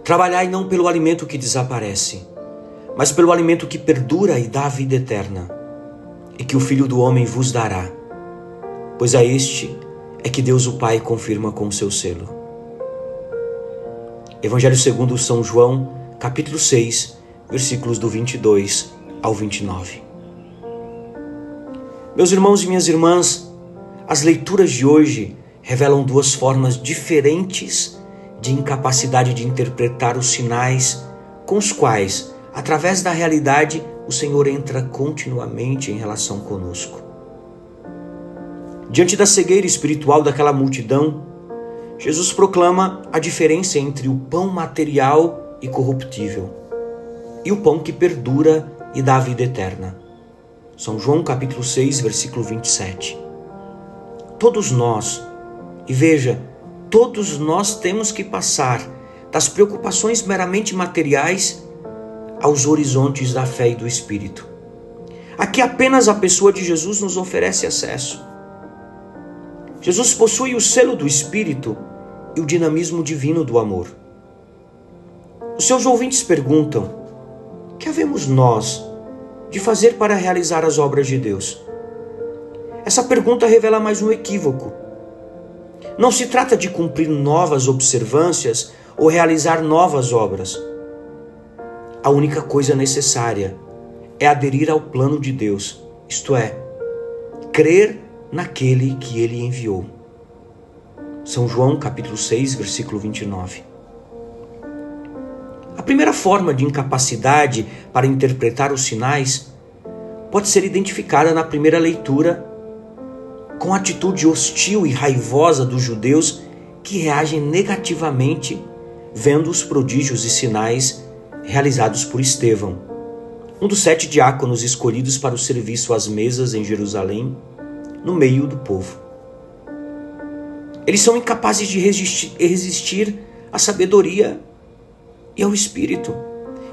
Trabalhai não pelo alimento que desaparece, mas pelo alimento que perdura e dá a vida eterna, e que o Filho do Homem vos dará, pois a este é que Deus o Pai confirma com o seu selo. Evangelho segundo São João, capítulo 6, versículos do 22 ao 29. Meus irmãos e minhas irmãs, as leituras de hoje revelam duas formas diferentes de incapacidade de interpretar os sinais com os quais, através da realidade, o Senhor entra continuamente em relação conosco. Diante da cegueira espiritual daquela multidão, Jesus proclama a diferença entre o pão material e corruptível e o pão que perdura e dá a vida eterna. São João capítulo 6, versículo 27. Todos nós, e veja, todos nós temos que passar das preocupações meramente materiais aos horizontes da fé e do Espírito. Aqui apenas a pessoa de Jesus nos oferece acesso. Jesus possui o selo do Espírito e o dinamismo divino do amor. Os seus ouvintes perguntam: que havemos nós de fazer para realizar as obras de Deus? Essa pergunta revela mais um equívoco. Não se trata de cumprir novas observâncias ou realizar novas obras. A única coisa necessária é aderir ao plano de Deus, isto é, crer naquele que Ele enviou. São João capítulo 6, versículo 29. A primeira forma de incapacidade para interpretar os sinais pode ser identificada na primeira leitura com a atitude hostil e raivosa dos judeus que reagem negativamente vendo os prodígios e sinais realizados por Estevão, um dos 7 diáconos escolhidos para o serviço às mesas em Jerusalém, no meio do povo. Eles são incapazes de resistir à sabedoria e ao Espírito,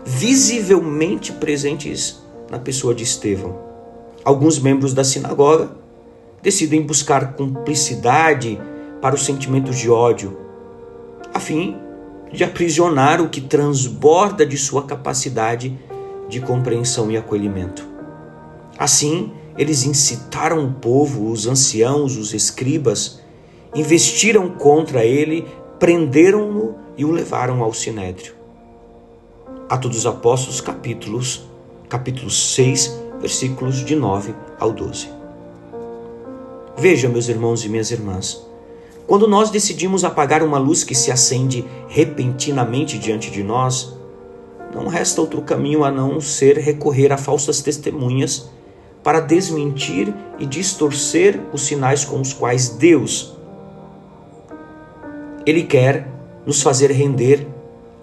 visivelmente presentes na pessoa de Estevão. Alguns membros da sinagoga decidem buscar cumplicidade para os sentimentos de ódio, a fim de aprisionar o que transborda de sua capacidade de compreensão e acolhimento. Assim, eles incitaram o povo, os anciãos, os escribas, investiram contra ele, prenderam-no e o levaram ao sinédrio. Atos dos Apóstolos, capítulo 6, versículos de 9 ao 12. Veja, meus irmãos e minhas irmãs, quando nós decidimos apagar uma luz que se acende repentinamente diante de nós, não resta outro caminho a não ser recorrer a falsas testemunhas para desmentir e distorcer os sinais com os quais Deus, Ele quer nos fazer render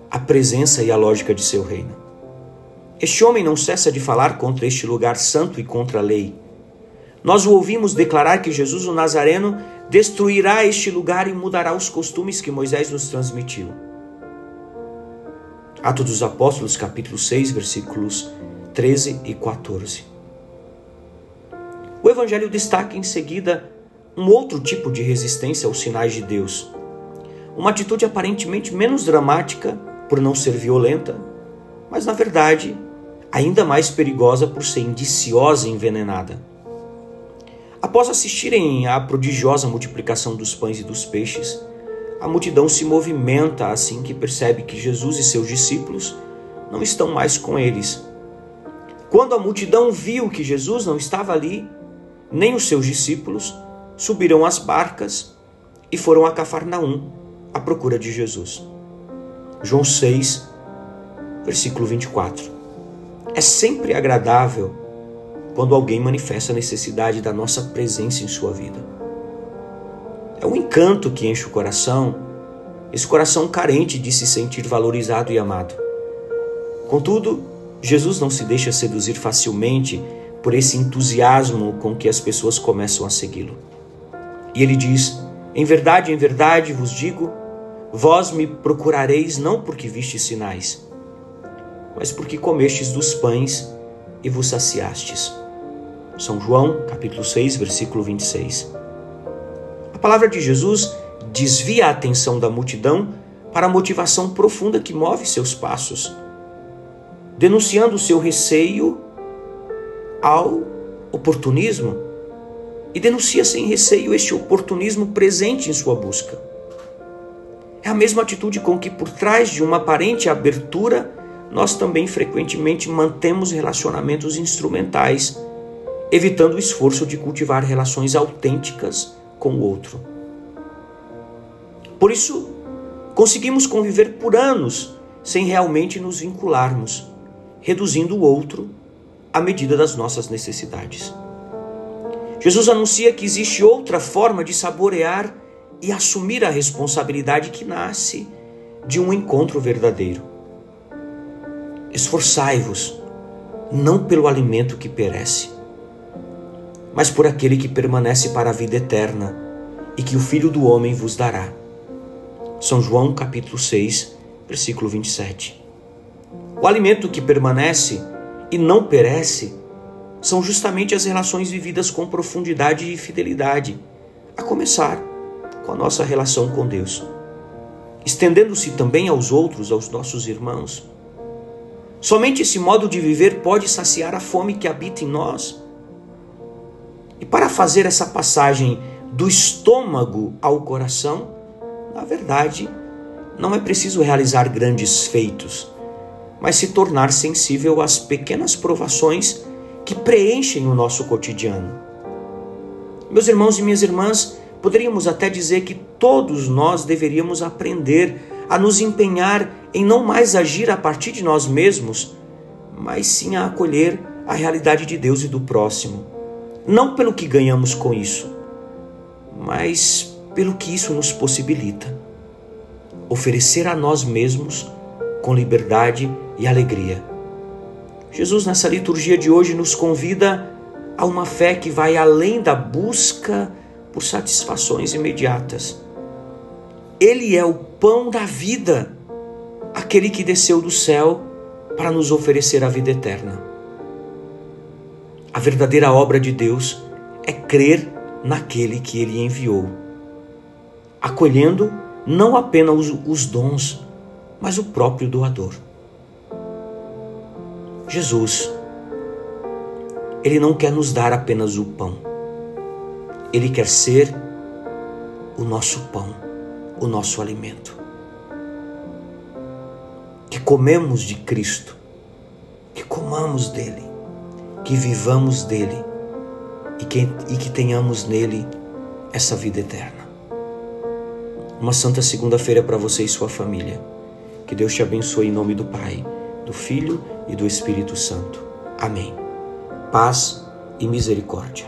à presença e à lógica de seu reino. Este homem não cessa de falar contra este lugar santo e contra a lei. Nós o ouvimos declarar que Jesus o Nazareno destruirá este lugar e mudará os costumes que Moisés nos transmitiu. Atos dos Apóstolos, capítulo 6, versículos 13 e 14. O Evangelho destaca em seguida um outro tipo de resistência aos sinais de Deus. Uma atitude aparentemente menos dramática por não ser violenta, mas na verdade ainda mais perigosa por ser indiciosa e envenenada. Após assistirem à prodigiosa multiplicação dos pães e dos peixes, a multidão se movimenta assim que percebe que Jesus e seus discípulos não estão mais com eles. Quando a multidão viu que Jesus não estava ali, nem os seus discípulos, subiram às barcas e foram a Cafarnaum à procura de Jesus. João 6, versículo 24. É sempre agradável quando alguém manifesta a necessidade da nossa presença em sua vida. É um encanto que enche o coração, esse coração carente de se sentir valorizado e amado. Contudo, Jesus não se deixa seduzir facilmente por esse entusiasmo com que as pessoas começam a segui-lo. E ele diz: em verdade vos digo, vós me procurareis não porque vistes sinais, mas porque comestes dos pães e vos saciastes. São João, capítulo 6, versículo 26. A palavra de Jesus desvia a atenção da multidão para a motivação profunda que move seus passos, denunciando seu receio ao oportunismo e denuncia sem receio este oportunismo presente em sua busca. É a mesma atitude com que, por trás de uma aparente abertura, nós também frequentemente mantemos relacionamentos instrumentais, evitando o esforço de cultivar relações autênticas com o outro. Por isso, conseguimos conviver por anos sem realmente nos vincularmos, reduzindo o outro à medida das nossas necessidades. Jesus anuncia que existe outra forma de saborear e assumir a responsabilidade que nasce de um encontro verdadeiro. Esforçai-vos, não pelo alimento que perece, mas por aquele que permanece para a vida eterna e que o Filho do Homem vos dará. São João capítulo 6, versículo 27. O alimento que permanece e não perece são justamente as relações vividas com profundidade e fidelidade, a começar com a nossa relação com Deus, estendendo-se também aos outros, aos nossos irmãos. Somente esse modo de viver pode saciar a fome que habita em nós. E para fazer essa passagem do estômago ao coração, na verdade, não é preciso realizar grandes feitos, mas se tornar sensível às pequenas provações que preenchem o nosso cotidiano. Meus irmãos e minhas irmãs, poderíamos até dizer que todos nós deveríamos aprender a nos empenhar em não mais agir a partir de nós mesmos, mas sim a acolher a realidade de Deus e do próximo. Não pelo que ganhamos com isso, mas pelo que isso nos possibilita. Oferecer a nós mesmos com liberdade e alegria. Jesus, nessa liturgia de hoje, nos convida a uma fé que vai além da busca por satisfações imediatas. Ele é o pão da vida, aquele que desceu do céu para nos oferecer a vida eterna. A verdadeira obra de Deus é crer naquele que Ele enviou, acolhendo não apenas os dons, mas o próprio doador. Jesus, Ele não quer nos dar apenas o pão. Ele quer ser o nosso pão, o nosso alimento. Que comemos de Cristo, que comamos dele, que vivamos dele e que tenhamos nele essa vida eterna. Uma santa segunda-feira para você e sua família. Que Deus te abençoe em nome do Pai, do Filho e do Espírito Santo. Amém. Paz e misericórdia.